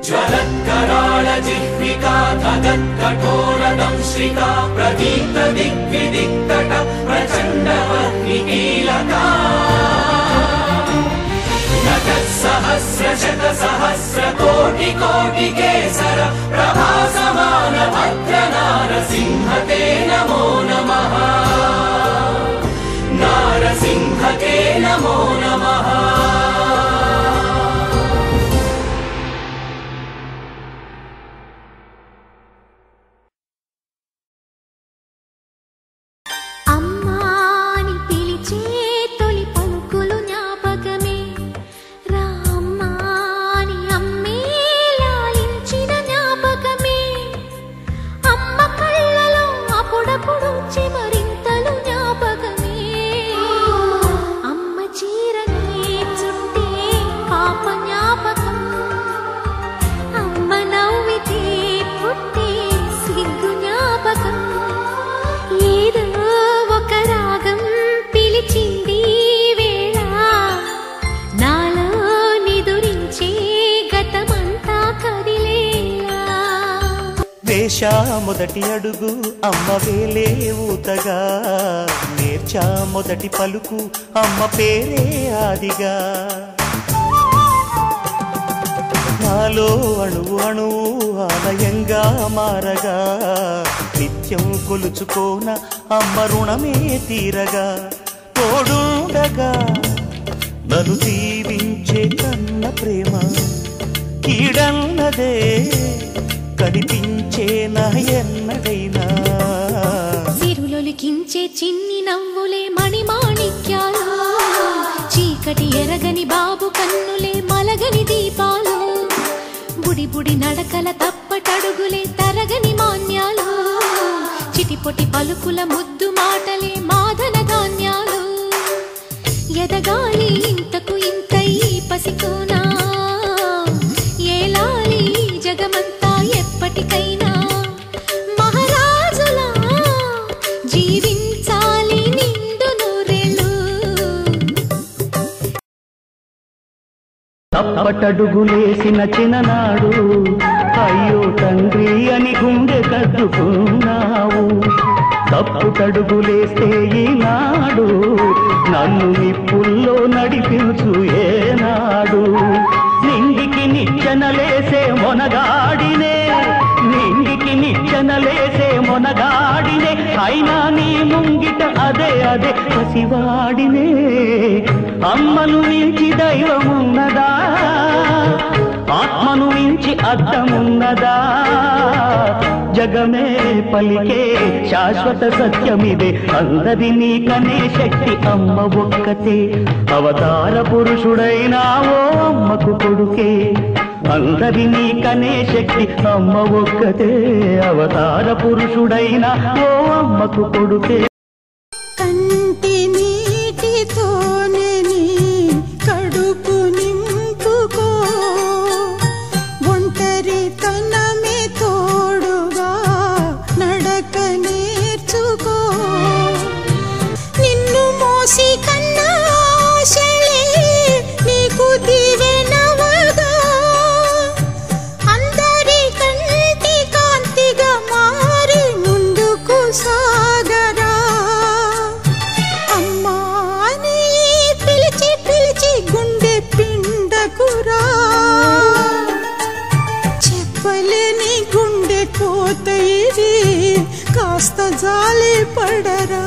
ज्वलत्कराळ जिह्विका धगत्कठोरदंश्रिका प्रदीप्त दिग्विदिक्तट प्रचण्डवह्निकीलका सहस्रशतसहस्रकोटिकोटिकेसर प्रभासमान भद्रनारसिंहते नमो नमः नारसिंहते नमो नमः। మొదటి అడుగు అమ్మ వేలే ఊతగా నేర్చా మొదటి పలుకు అమ్మ పేరే ఆదిగా నాలో అణువు అణువు ఆలయంగా మారగా నిత్యం కొలుచుకోన అమ్మ రుణమే తీరగా తోడుండగా నన్ను దీవించే కన్న ప్రేమ కీడన్నదే కనిపించే నా ఎన్నడైనా సిరులొలికించే చిన్ని నవ్వులే మణిమాణిక్యాలు చీకటి ఎరగని బాబు కన్నులే మలగని దీపాలు బుడి బుడి నడకల తప్పటడుగులే తరగని మాన్యాలు చిటిపొటి పలుకుల ముద్దు మాటలే మాదన ధాన్యాలు ఎదగాలి ఇంతకు ఇంతై పసికోనా ఏలాలి జగమంతా ఎప్పటికైనా మహారాజులా జీవించాలి నిండు నూరేళ్ళు తప్పటడుగులేసిన చిన్ననాడు అయ్యో తండ్రి అని గుండె కద్దుకున్నావు తప్పుటడుగులేస్తే ఈనాడు నన్ను నిప్పుల్లో నడిపించు ఏనాడు నింగికి నిచ్చెనలేసే మొనగాడినే నింగికి నిచ్చెనలేసే మొనగాడినే అయినా నీ ముంగిట అదే అదే పసివాడినే అమ్మను మించి దైవమున్నదా ఆత్మను మించి అర్థమున్నదా జగమే పలికే శాశ్వత సత్యమిదే అందరినీ కనే శక్తి అమ్మ ఒక్కతే అవతార పురుషుడైనావో అమ్మకు కొడుకే అందరినీ కనే శక్తి అమ్మ ఒక్కతే అవతార పురుషుడైనా ఓ అమ్మకు కొడుకే కంటి నీటితోనే నీ కడుపు నింపుకో ఒంటరితనమే తోడుగా నడక నేర్చుకో నిన్ను మోసి కన్నా ఆశలే నీకు దీవెనవగా అందరి కంటి కాంతిగా మారి ముందుకు సాగరా అమ్మా అని పిలిచి పిలిచి గుండె పిండకురా చెప్పలేని గుండె కోత ఇది కాస్త జాలి పడరా।